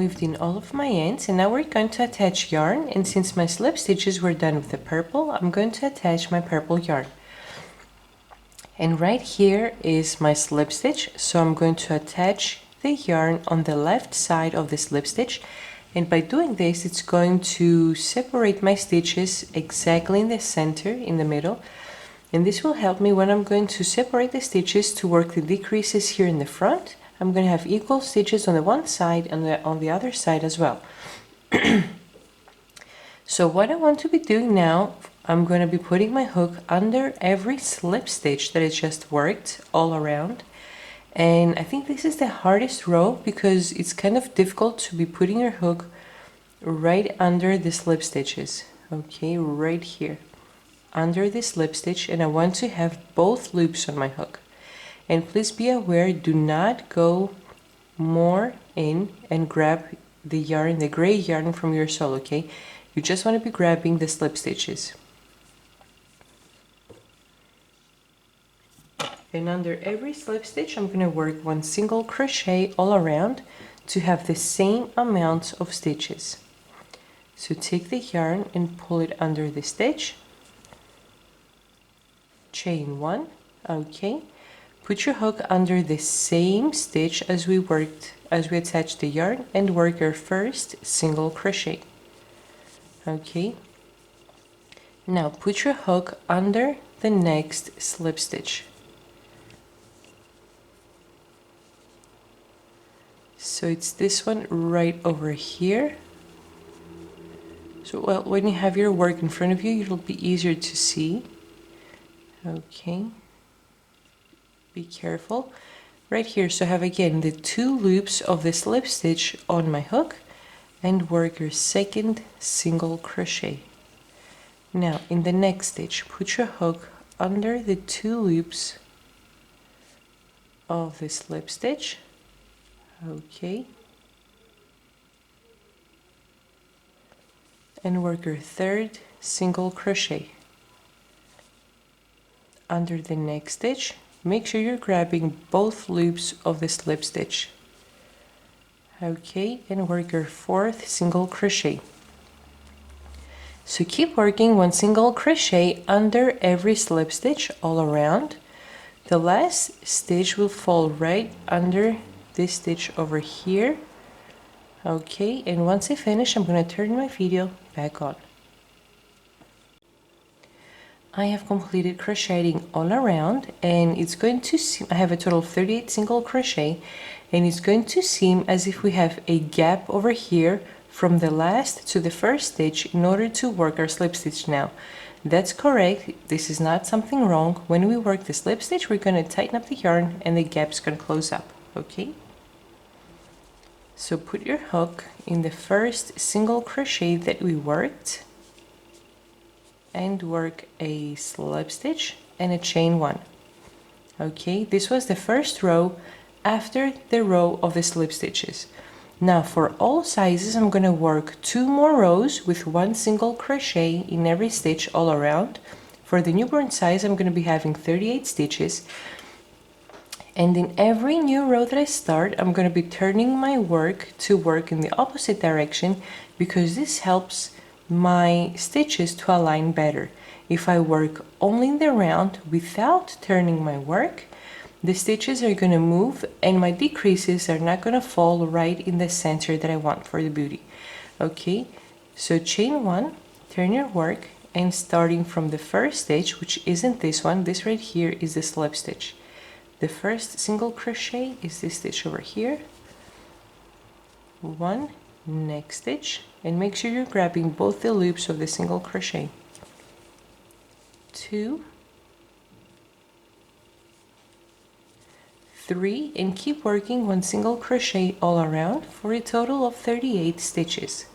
weaved in all of my ends, and now we're going to attach yarn. And since my slip stitches were done with the purple, I'm going to attach my purple yarn. And right here is my slip stitch, so I'm going to attach the yarn on the left side of the slip stitch, and by doing this it's going to separate my stitches exactly in the center, in the middle, and this will help me when I'm going to separate the stitches to work the decreases here in the front. I'm going to have equal stitches on the one side and on the other side as well. So what I want to be doing now, I'm going to be putting my hook under every slip stitch that I just worked all around. And I think this is the hardest row because it's kind of difficult to be putting your hook right under the slip stitches. Okay, right here under the slip stitch, and I want to have both loops on my hook. And please be aware, do not go more in and grab the yarn, the gray yarn from your sole, okay? You just want to be grabbing the slip stitches. And under every slip stitch I'm going to work one single crochet all around to have the same amount of stitches. So take the yarn and pull it under the stitch, chain one, okay, put your hook under the same stitch as we attached the yarn, and work your first single crochet. Okay, now put your hook under the next slip stitch. So it's this one right over here. So well, when you have your work in front of you, it'll be easier to see. Okay, be careful. Right here, so I have again the two loops of the slip stitch on my hook, and work your second single crochet. Now in the next stitch, put your hook under the two loops of the slip stitch. Okay, and work your third single crochet. Under the next stitch, make sure you're grabbing both loops of the slip stitch. Okay, and work your fourth single crochet. So keep working one single crochet under every slip stitch all around. The last stitch will fall right under this stitch over here. Okay, and once I finish, I'm going to turn my video back on. I have completed crocheting all around, and it's going to seem, I have a total of 38 single crochet, and it's going to seem as if we have a gap over here from the last to the first stitch in order to work our slip stitch now. That's correct, this is not something wrong. When we work the slip stitch, we're going to tighten up the yarn and the gap's going to close up, okay? So put your hook in the first single crochet that we worked, and work a slip stitch and a chain one. Okay, this was the first row after the row of the slip stitches. Now for all sizes, I'm going to work 2 more rows with one single crochet in every stitch all around. For the newborn size, I'm going to be having 38 stitches, and in every new row that I start, I'm going to be turning my work to work in the opposite direction, because this helps my stitches to align better. If I work only in the round without turning my work, the stitches are going to move and my decreases are not going to fall right in the center that I want for the booty. Okay, so chain one, turn your work, and starting from the first stitch, which isn't this one, this right here is the slip stitch. The first single crochet is this stitch over here, one, next stitch, and make sure you're grabbing both the loops of the single crochet, 2, 3, and keep working one single crochet all around for a total of 38 stitches.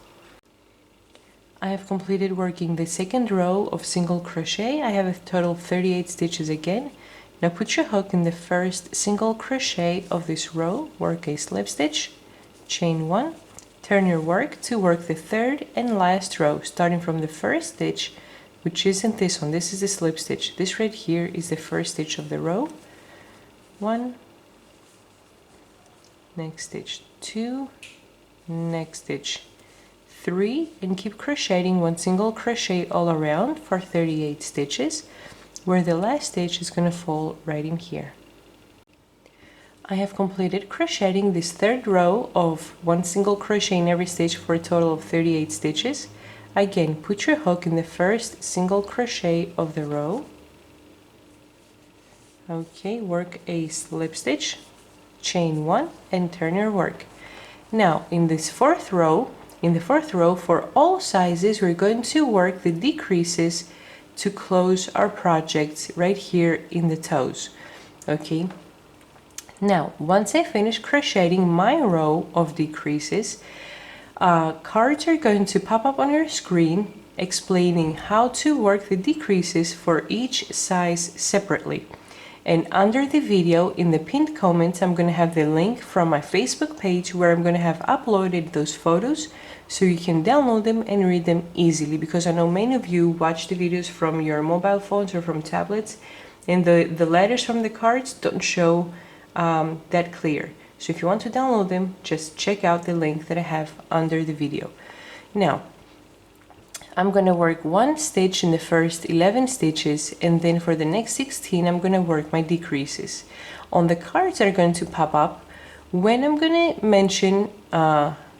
I have completed working the second row of single crochet. I have a total of 38 stitches again. Now put your hook in the first single crochet of this row, work a slip stitch, chain one, turn your work to work the third and last row, starting from the first stitch, which isn't this one, this is the slip stitch. This right here is the first stitch of the row, 1, next stitch 2, next stitch 3, and keep crocheting 1 single crochet all around for 38 stitches, where the last stitch is going to fall right in here. I have completed crocheting this third row of 1 single crochet in every stitch for a total of 38 stitches. Again, put your hook in the first single crochet of the row. Okay, work a slip stitch, chain 1, and turn your work. Now in the fourth row for all sizes, we're going to work the decreases to close our project right here in the toes. Okay, now once I finish crocheting my row of decreases, cards are going to pop up on your screen explaining how to work the decreases for each size separately. And under the video, in the pinned comments, I'm going to have the link from my Facebook page where I'm going to have uploaded those photos so you can download them and read them easily, because I know many of you watch the videos from your mobile phones or from tablets, and the letters from the cards don't show that clear. So if you want to download them, just check out the link that I have under the video. Now, I'm going to work 1 stitch in the first 11 stitches, and then for the next 16 I'm going to work my decreases. On the cards that are going to pop up, when I'm going to mention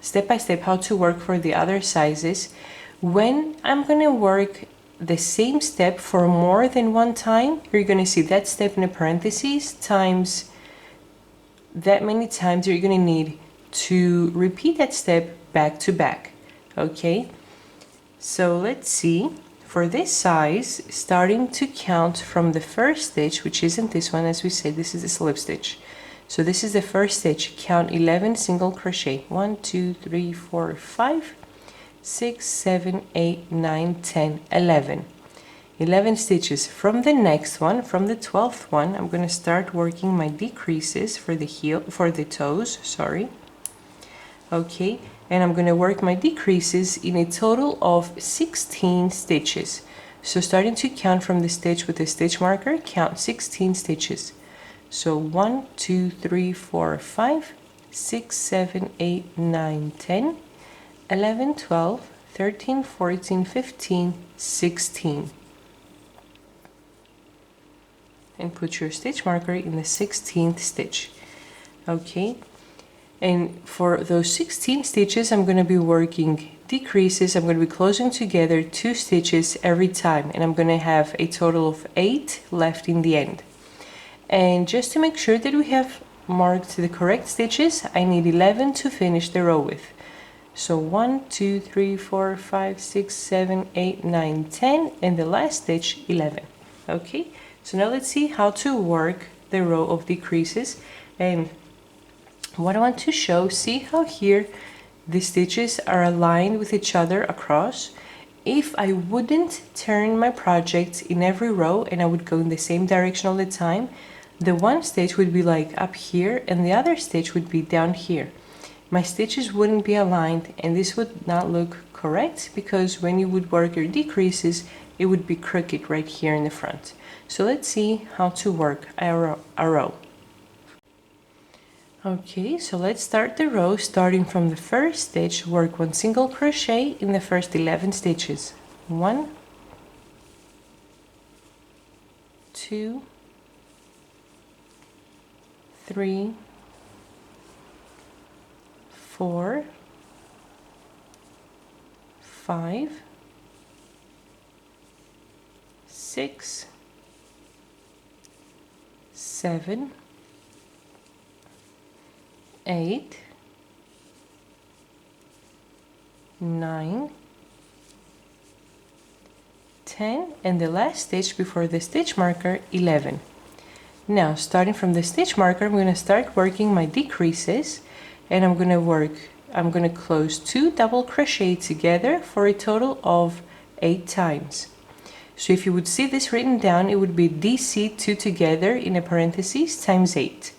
step by step how to work for the other sizes, when I'm going to work the same step for more than one time, you're going to see that step in the parentheses times that many times you're going to need to repeat that step back to back. Okay? So let's see, for this size, starting to count from the first stitch, which isn't this one, as we said, this is the slip stitch. So this is the first stitch, count 11 single crochet, 1, 2, 3, 4, 5, 6, 7, 8, 9, 10, 11. 11 stitches. From the next one, from the 12th one, I'm going to start working my decreases for the toes, sorry. Okay. And I'm going to work my decreases in a total of 16 stitches. So starting to count from the stitch with the stitch marker, count 16 stitches. So 1, 2, 3, 4, 5, 6, 7, 8, 9, 10, 11, 12, 13, 14, 15, 16. And put your stitch marker in the 16th stitch. Okay. And for those 16 stitches, I'm going to be working decreases. I'm going to be closing together 2 stitches every time, and I'm going to have a total of 8 left in the end. And just to make sure that we have marked the correct stitches, I need 11 to finish the row with. So 1, 2, 3, 4, 5, 6, 7, 8, 9, 10, and the last stitch 11. Okay, so now let's see how to work the row of decreases. And what I want to show, see how here the stitches are aligned with each other across. If I wouldn't turn my project in every row and I would go in the same direction all the time, the one stitch would be like up here and the other stitch would be down here. My stitches wouldn't be aligned, and this would not look correct, because when you would work your decreases, it would be crooked right here in the front. So let's see how to work a row. Okay, so let's start the row. Starting from the first stitch, work 1 single crochet in the first 11 stitches. 1, 2, 3, 4, 5, 6, 7, 8, 9, 10, and the last stitch before the stitch marker, 11. Now, starting from the stitch marker, I'm going to start working my decreases, and I'm going to close 2 double crochet together for a total of 8 times. So if you would see this written down, it would be DC 2 together in a parentheses times 8.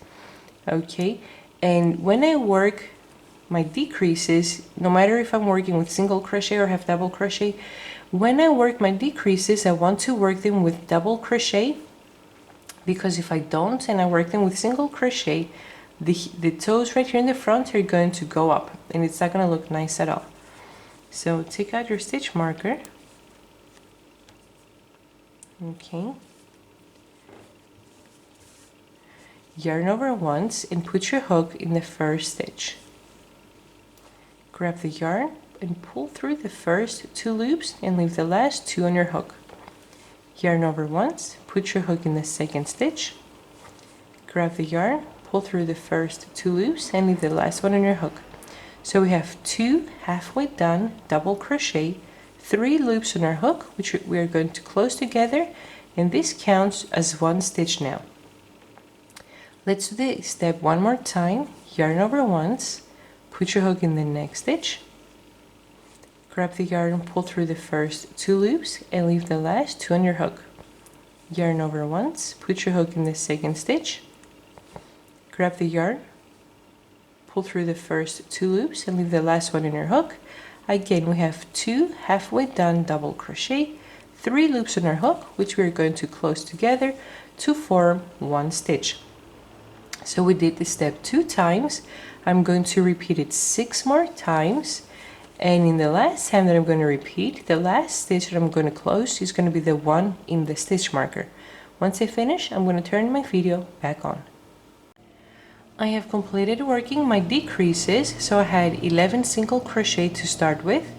Okay. And when I work my decreases, no matter if I'm working with single crochet or have double crochet, when I work my decreases, I want to work them with double crochet, because if I don't and I work them with single crochet, the toes right here in the front are going to go up, and it's not going to look nice at all. So take out your stitch marker. Okay. Yarn over once and put your hook in the first stitch. Grab the yarn and pull through the first 2 loops and leave the last 2 on your hook. Yarn over once, put your hook in the second stitch. Grab the yarn, pull through the first 2 loops and leave the last one on your hook. So we have 2 halfway done double crochet, 3 loops on our hook, which we are going to close together, and this counts as 1 stitch now. Let's do the step one more time. Yarn over once, put your hook in the next stitch. Grab the yarn, pull through the first 2 loops and leave the last 2 on your hook. Yarn over once, put your hook in the second stitch. Grab the yarn, pull through the first 2 loops and leave the last one in your hook. Again, we have 2 halfway done double crochet, 3 loops on our hook, which we are going to close together to form 1 stitch. So we did this step 2 times. I'm going to repeat it 6 more times, and in the last time that I'm going to repeat, the last stitch that I'm going to close is going to be the one in the stitch marker. Once I finish, I'm going to turn my video back on. I have completed working my decreases, so I had 11 single crochet to start with.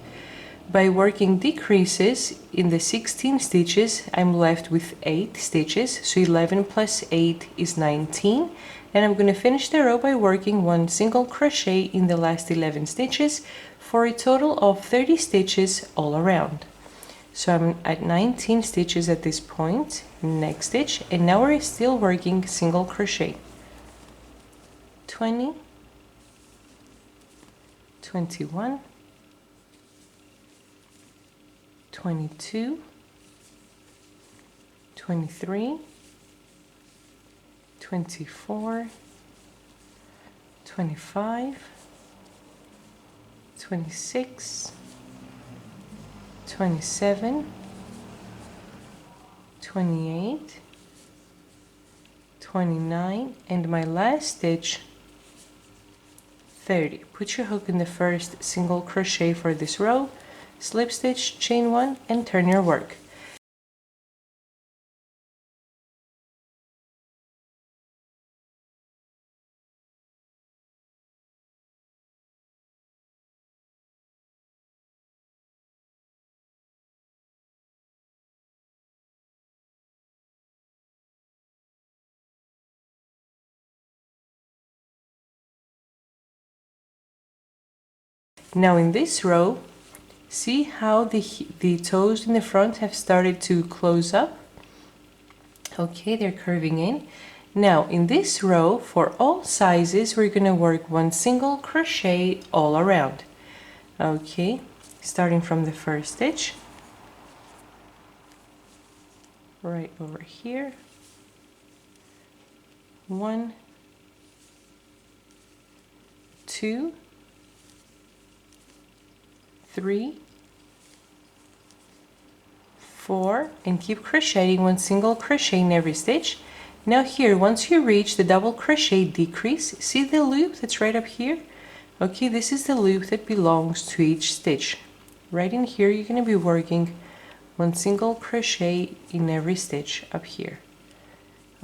By working decreases in the 16 stitches, I'm left with 8 stitches, so 11 plus 8 is 19, and I'm going to finish the row by working 1 single crochet in the last 11 stitches for a total of 30 stitches all around. So I'm at 19 stitches at this point, next stitch, and now we're still working single crochet. 20, 21, 22, 23, 24, 25, 26, 27, 28, 29, and my last stitch, 30. Put your hook in the first single crochet for this row, slip stitch, chain 1, and turn your work. Now in this row, see how the toes in the front have started to close up? Okay, they're curving in. Now in this row, for all sizes, we're going to work 1 single crochet all around. Okay, starting from the first stitch, right over here, 1, 2, 3, 4, and keep crocheting 1 single crochet in every stitch. Now here, once you reach the double crochet decrease, see the loop that's right up here? Okay, this is the loop that belongs to each stitch. Right in here, you're going to be working 1 single crochet in every stitch up here.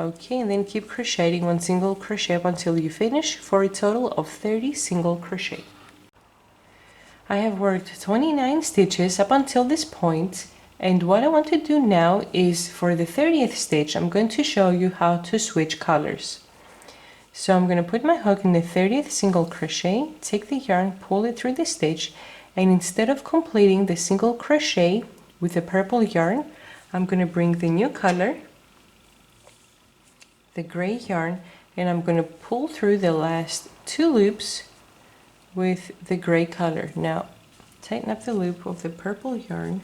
Okay, and then keep crocheting 1 single crochet up until you finish for a total of 30 single crochet. I have worked 29 stitches up until this point, and what I want to do now is for the 30th stitch, I'm going to show you how to switch colors. So I'm going to put my hook in the 30th single crochet, take the yarn, pull it through the stitch, and instead of completing the single crochet with the purple yarn, I'm going to bring the new color, the gray yarn, and I'm going to pull through the last 2 loops with the gray color. Now tighten up the loop of the purple yarn,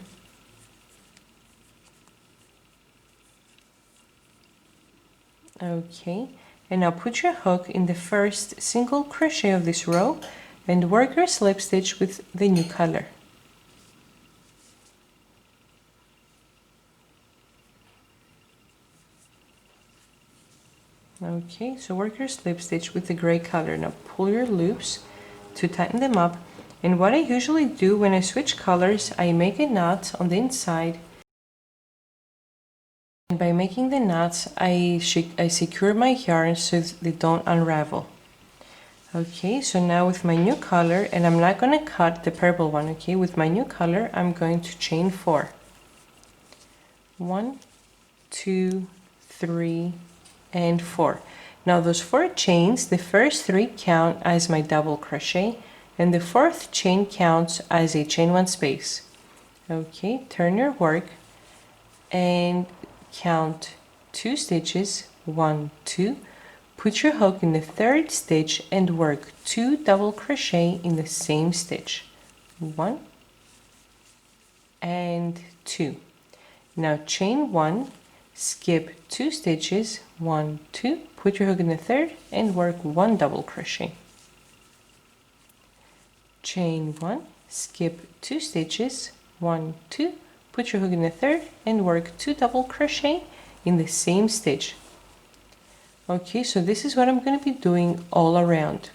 okay, and now put your hook in the first single crochet of this row and work your slip stitch with the new color. Okay, so work your slip stitch with the gray color. Now pull your loops to tighten them up. And what I usually do when I switch colors, I make a knot on the inside. And by making the knots, I secure my yarn so they don't unravel. Okay, so now with my new color, and I'm not going to cut the purple one, okay? With my new color, I'm going to chain 4. 1, 2, 3, and 4. Now those 4 chains, the first 3 count as my double crochet, and the 4th chain counts as a chain 1 space. Okay, turn your work and count 2 stitches, 1, 2. Put your hook in the 3rd stitch and work 2 double crochet in the same stitch. 1 and 2. Now chain 1, skip 2 stitches, 1, 2, put your hook in the 3rd and work 1 double crochet. Chain 1, skip 2 stitches, 1, 2, put your hook in the 3rd and work 2 double crochet in the same stitch. Okay, so this is what I'm going to be doing all around.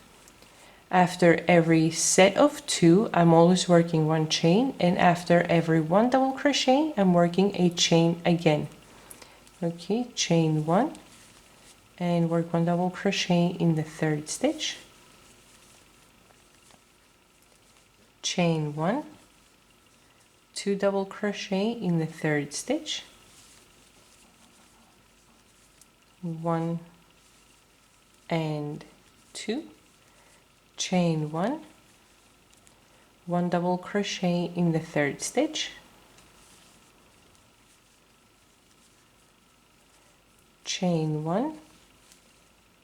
After every set of 2, I'm always working 1 chain, and after every 1 double crochet, I'm working a chain again. Okay, chain 1 and work 1 double crochet in the 3rd stitch. Chain 1, 2 double crochet in the 3rd stitch. 1 and 2, chain 1, 1 double crochet in the 3rd stitch, chain 1,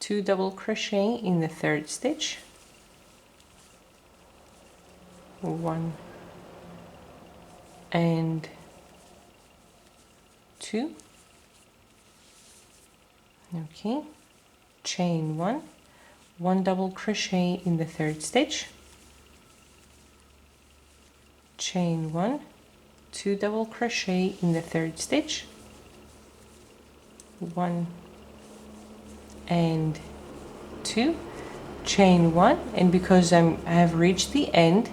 2 double crochet in the 3rd stitch, 1 and 2. Okay, chain 1, 1 double crochet in the 3rd stitch, chain 1, 2 double crochet in the 3rd stitch, 1 and 2, chain 1, and because I have reached the end,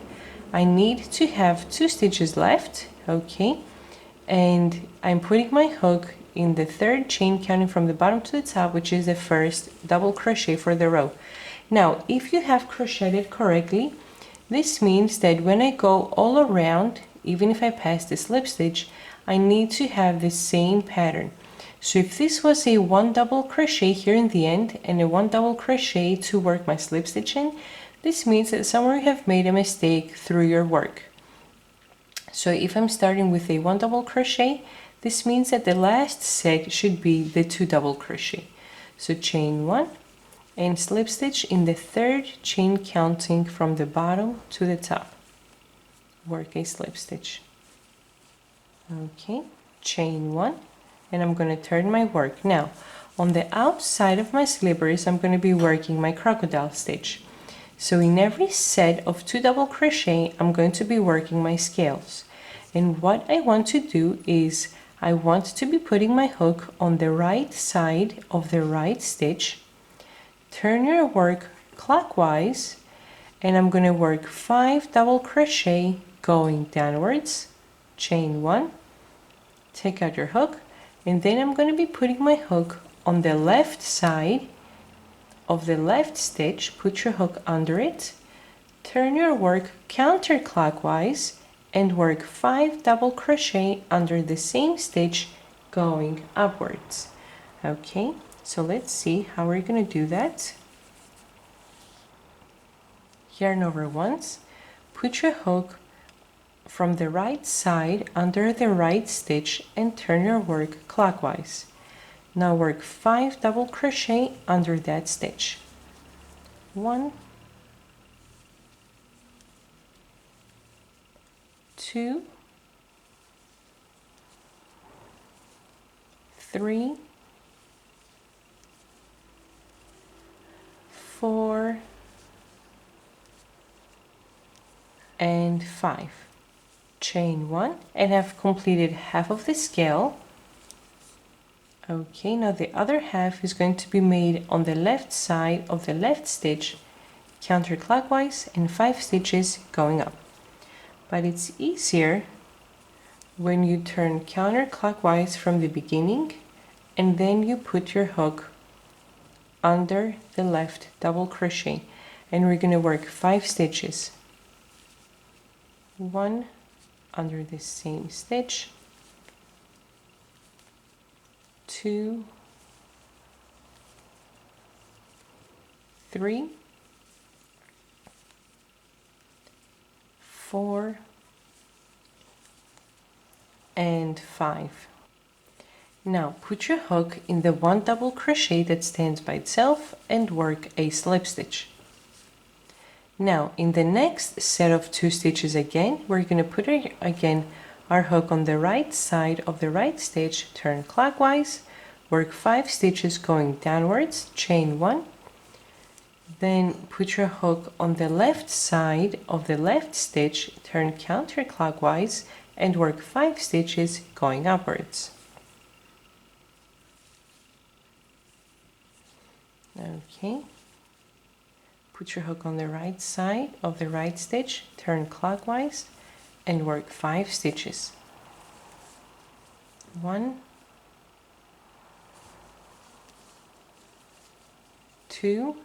I need to have 2 stitches left. Okay, and I'm putting my hook in the 3rd chain, counting from the bottom to the top, which is the first double crochet for the row. Now if you have crocheted correctly, this means that when I go all around, even if I pass the slip stitch, I need to have the same pattern. So if this was a 1 double crochet here in the end and a 1 double crochet to work my slip stitch in, this means that somewhere you have made a mistake through your work. So if I'm starting with a 1 double crochet, this means that the last set should be the 2 double crochet. So chain 1 and slip stitch in the 3rd chain, counting from the bottom to the top. Work a slip stitch. Okay, chain 1, and I'm going to turn my work. Now on the outside of my slippers, I'm going to be working my crocodile stitch. So in every set of 2 double crochet, I'm going to be working my scales. And what I want to do is I want to be putting my hook on the right side of the right stitch. Turn your work clockwise, and I'm going to work 5 double crochet going downwards, chain 1, take out your hook, and then I'm going to be putting my hook on the left side of the left stitch. Put your hook under it, turn your work counterclockwise, and work 5 double crochet under the same stitch going upwards. Okay, so let's see how we're going to do that. Yarn over once, put your hook from the right side under the right stitch and turn your work clockwise. Now work 5 double crochet under that stitch. 1, 2, 3, 4, and 5. Chain 1, and have completed half of the scale. Okay, now the other half is going to be made on the left side of the left stitch, counterclockwise, and 5 stitches going up. But it's easier when you turn counterclockwise from the beginning and then you put your hook under the left double crochet, and we're going to work 5 stitches. 1 under the same stitch, 2, 3, 4, and 5. Now put your hook in the 1 double crochet that stands by itself and work a slip stitch. Now in the next set of 2 stitches again, we're going to put again our hook on the right side of the right stitch, turn clockwise, work 5 stitches going downwards, chain 1, then put your hook on the left side of the left stitch, turn counterclockwise, and work 5 stitches going upwards. Okay, put your hook on the right side of the right stitch, turn clockwise, and work 5 stitches. 1, 2,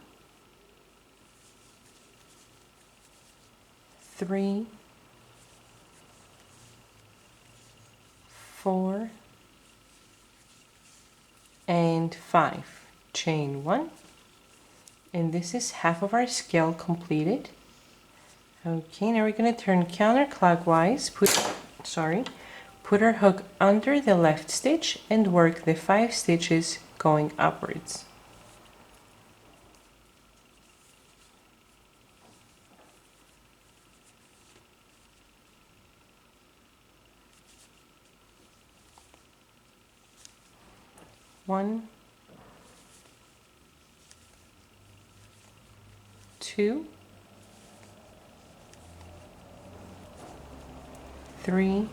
3, 4, and 5. Chain 1, and this is half of our scale completed. Okay, now we're going to turn counterclockwise, put our hook under the left stitch and work the 5 stitches going upwards. One, 2, 3,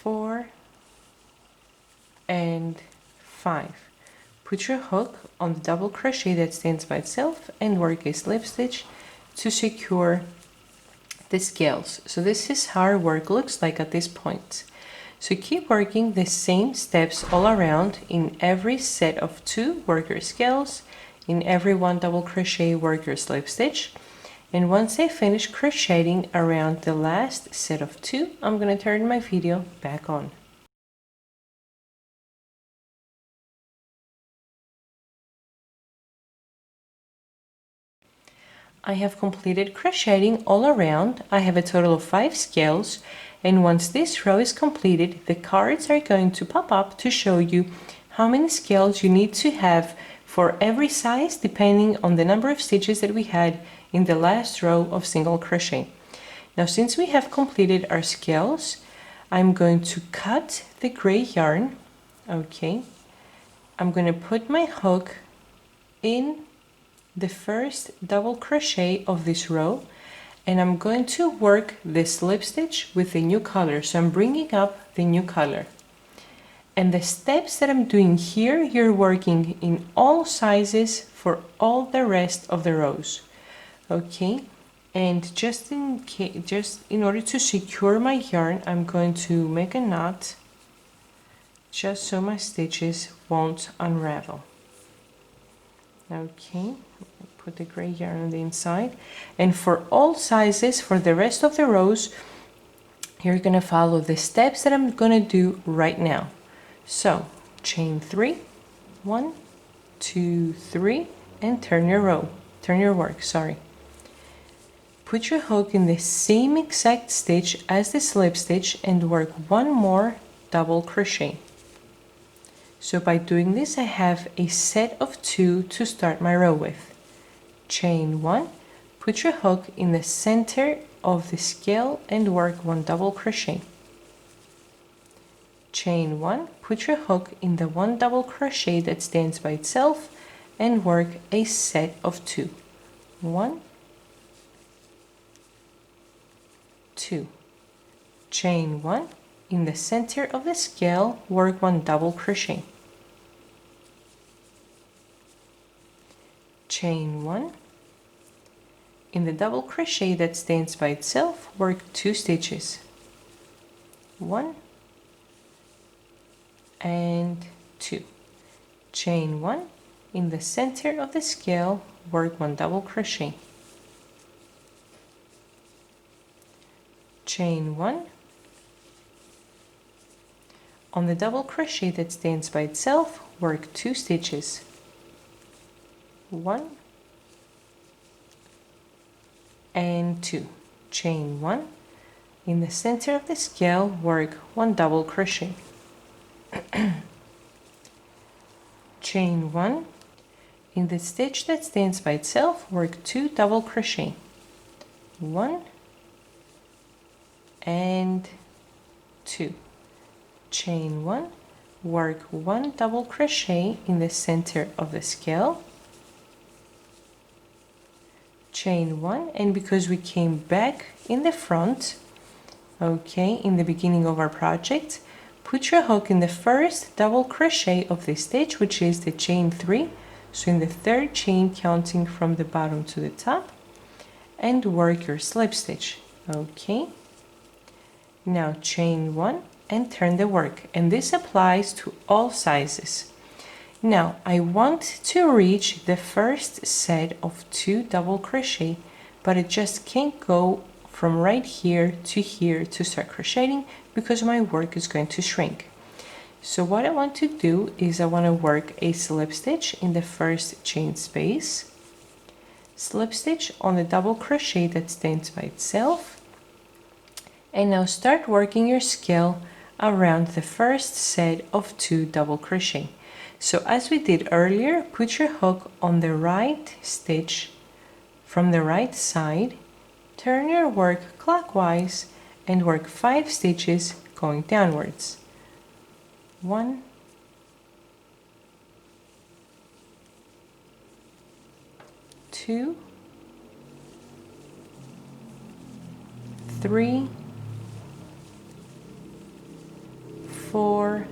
4, and 5. Put your hook on the double crochet that stands by itself and work a slip stitch to secure the scales. So this is how our work looks like at this point. So keep working the same steps all around in every set of 2 worker scales, in every 1 double crochet worker slip stitch. And once I finish crocheting around the last set of 2, I'm going to turn my video back on. I have completed crocheting all around. I have a total of 5 scales, and once this row is completed, the cards are going to pop up to show you how many scales you need to have for every size depending on the number of stitches that we had in the last row of single crochet. Now since we have completed our scales, I'm going to cut the gray yarn. Okay, I'm going to put my hook in the first double crochet of this row, and I'm going to work the slip stitch with the new color. So I'm bringing up the new color, and the steps that I'm doing here, you're working in all sizes for all the rest of the rows. Okay, and just in order to secure my yarn, I'm going to make a knot just so my stitches won't unravel. Okay, put the gray yarn on the inside, and for all sizes for the rest of the rows, you're gonna follow the steps that I'm gonna do right now. So chain 3, 1, 2, 3, and turn your work, sorry. Put your hook in the same exact stitch as the slip stitch and work 1 more double crochet. So by doing this, I have a set of 2 to start my row with. Chain 1, put your hook in the center of the scale and work 1 double crochet. Chain 1, put your hook in the 1 double crochet that stands by itself and work a set of 2. 1, 2. Chain 1 in the center of the scale, work 1 double crochet, chain 1. In the double crochet that stands by itself, work 2 stitches, 1 and 2, chain 1. In the center of the scale, work 1 double crochet, chain 1. On the double crochet that stands by itself, work 2 stitches, 1 and 2, chain 1. In the center of the scale, work 1 double crochet, chain 1. In the stitch that stands by itself, work 2 double crochet, 1 and 2, chain 1. Work 1 double crochet in the center of the scale, chain 1. And because we came back in the front, okay, in the beginning of our project, put your hook in the first double crochet of the stitch, which is the chain 3, so in the third chain counting from the bottom to the top, and work your slip stitch. Okay, now chain 1 and turn the work, and this applies to all sizes. Now I want to reach the first set of 2 double crochet, but it just can't go from right here to start crocheting because my work is going to shrink. So what I want to do is I want to work a slip stitch in the first chain space, slip stitch on the double crochet that stands by itself, and now start working your scale around the first set of 2 double crochet. So as we did earlier, put your hook on the right stitch from the right side, turn your work clockwise and work 5 stitches going downwards. 1, 2, 3, 4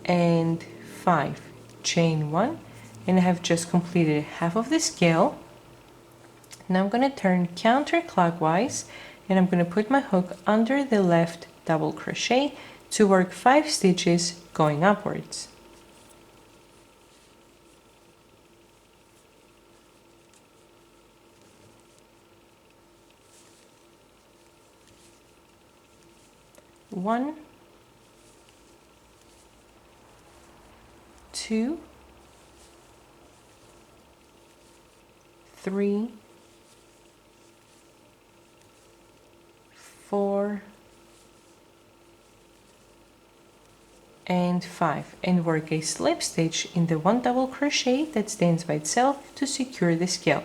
and 5, chain 1, and I have just completed half of the scale. Now I'm going to turn counterclockwise and I'm going to put my hook under the left double crochet to work 5 stitches going upwards. One, 2, 3, 4 and 5, and work a slip stitch in the 1 double crochet that stands by itself to secure the scale.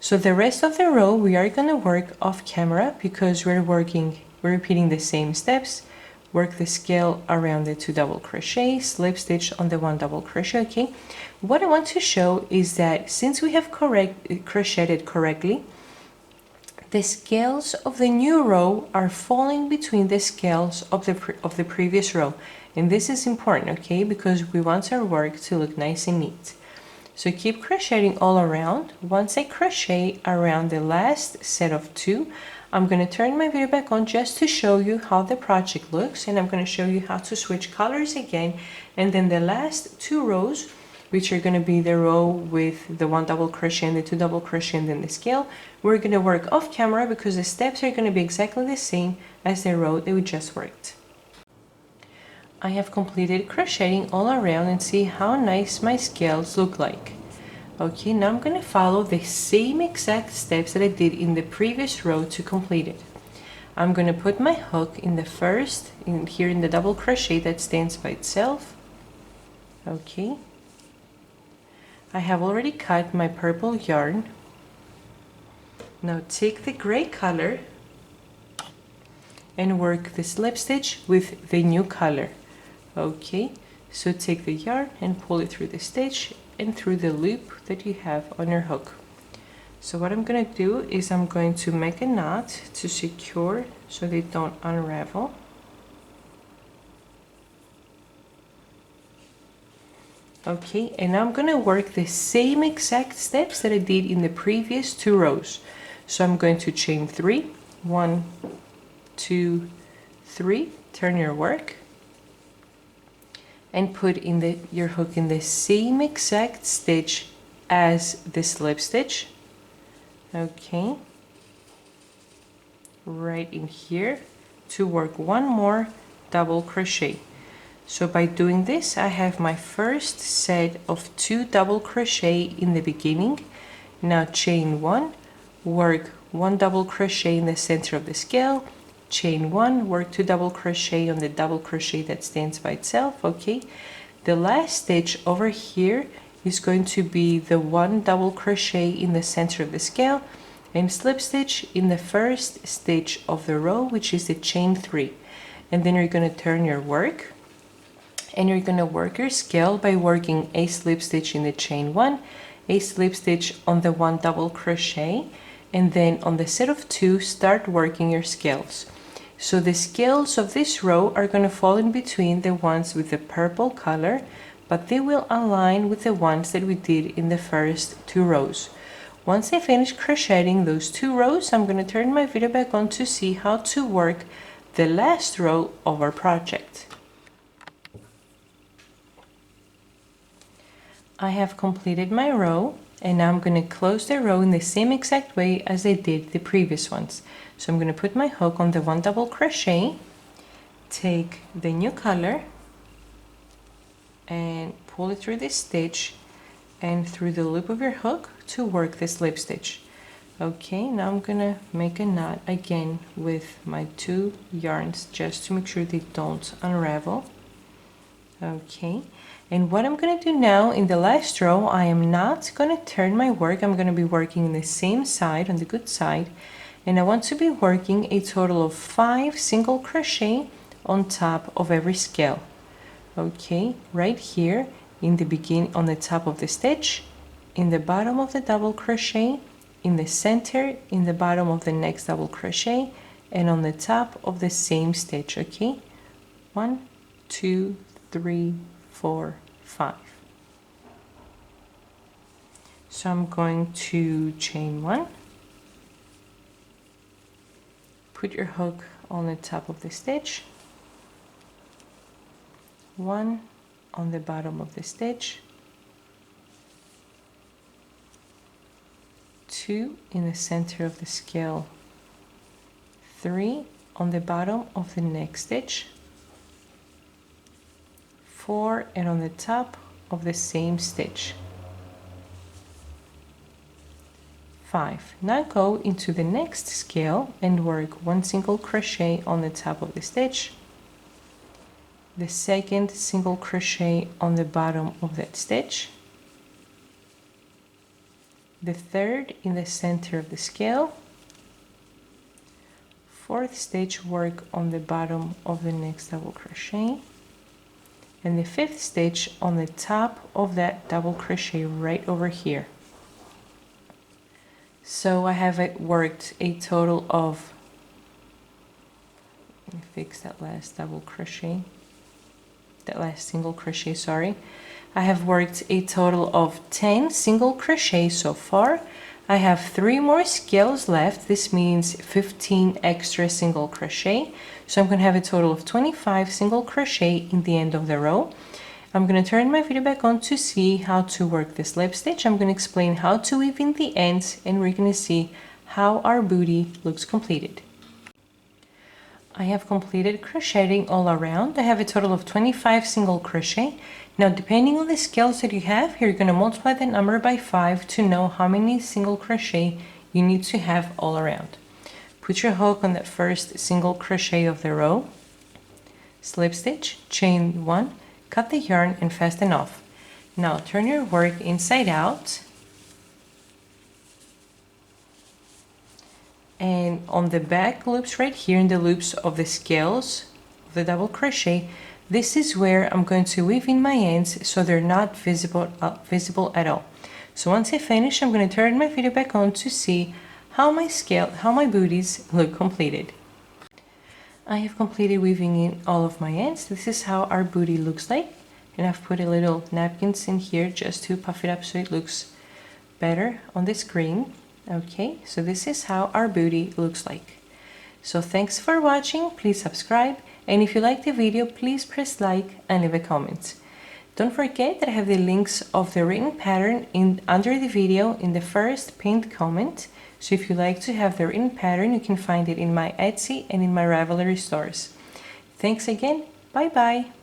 So the rest of the row we are going to work off camera because we're repeating the same steps. Work the scale around the 2 double crochet, slip stitch on the 1 double crochet. Okay, what I want to show is that since we have crocheted correctly, the scales of the new row are falling between the scales of the previous row, and this is important, okay, because we want our work to look nice and neat. So keep crocheting all around. Once I crochet around the last set of 2, I'm going to turn my video back on just to show you how the project looks, and I'm going to show you how to switch colors again. And then the last 2 rows, which are going to be the row with the 1 double crochet and the 2 double crochet and then the scale, we're going to work off camera because the steps are going to be exactly the same as the row that we just worked. I have completed crocheting all around, and see how nice my scales look like. Okay, now I'm going to follow the same exact steps that I did in the previous row to complete it. I'm going to put my hook in the first, here in the double crochet that stands by itself. Okay, I have already cut my purple yarn. Now take the gray color and work the slip stitch with the new color. Okay, so take the yarn and pull it through the stitch and through the loop that you have on your hook. So what I'm going to do is I'm going to make a knot to secure so they don't unravel. Okay, and I'm going to work the same exact steps that I did in the previous 2 rows. So I'm going to chain 3, 1, 2, 3, turn your work, and put in your hook in the same exact stitch as the slip stitch. Okay, right in here to work 1 more double crochet. So by doing this, I have my first set of 2 double crochet in the beginning. Now chain 1, work 1 double crochet in the center of the scale, chain 1, work 2 double crochet on the double crochet that stands by itself. Okay, the last stitch over here is going to be the 1 double crochet in the center of the scale and slip stitch in the first stitch of the row, which is the chain 3. And then you're going to turn your work and you're going to work your scale by working a slip stitch in the chain 1, a slip stitch on the 1 double crochet, and then on the set of 2 start working your scales. So the scales of this row are going to fall in between the ones with the purple color, but they will align with the ones that we did in the first 2 rows. Once I finish crocheting those 2 rows, I'm going to turn my video back on to see how to work the last row of our project. I have completed my row, and now I'm going to close the row in the same exact way as I did the previous ones. So I'm going to put my hook on the 1 double crochet, take the new color and pull it through this stitch and through the loop of your hook to work the slip stitch. Okay, now I'm going to make a knot again with my 2 yarns just to make sure they don't unravel. Okay, and what I'm going to do now in the last row, I am not going to turn my work. I'm going to be working on the same side, on the good side, and I want to be working a total of 5 single crochet on top of every scale. Okay, right here in the beginning, on the top of the stitch, in the bottom of the double crochet, in the center, in the bottom of the next double crochet, and on the top of the same stitch. Okay, 1, 2, 3, 4, 5. So I'm going to chain 1, put your hook on the top of the stitch, 1 on the bottom of the stitch, 2 in the center of the scale, 3 on the bottom of the next stitch, 4 and on the top of the same stitch, 5. Now go into the next scale and work 1 single crochet on the top of the stitch, the second single crochet on the bottom of that stitch, the third in the center of the scale, 4th stitch, work on the bottom of the next double crochet, and the 5th stitch on the top of that double crochet right over here. So I have worked a total of, let me fix that last double crochet, that last single crochet, sorry. I have worked a total of 10 single crochets so far. I have 3 more scales left. This means 15 extra single crochet. So I'm going to have a total of 25 single crochet in the end of the row. I'm going to turn my video back on to see how to work the slip stitch. I'm going to explain how to weave in the ends, and we're going to see how our booty looks completed. I have completed crocheting all around. I have a total of 25 single crochet. Now, depending on the scales that you have, you're going to multiply the number by 5 to know how many single crochet you need to have all around. Put your hook on that first single crochet of the row, slip stitch, chain 1, cut the yarn and fasten off. Now turn your work inside out, and on the back loops right here, in the loops of the scales of the double crochet, this is where I'm going to weave in my ends so they're not visible at all. So once I finish, I'm going to turn my video back on to see how my booties look completed. I have completed weaving in all of my ends. This is how our booty looks like. And I've put a little napkins in here just to puff it up so it looks better on the screen. Okay, so this is how our booty looks like. So thanks for watching, please subscribe, and if you like the video, please press like and leave a comment. Don't forget that I have the links of the written pattern under the video in the first pinned comment. So if you like to have the written pattern, you can find it in my Etsy and in my Ravelry stores. Thanks again, bye bye!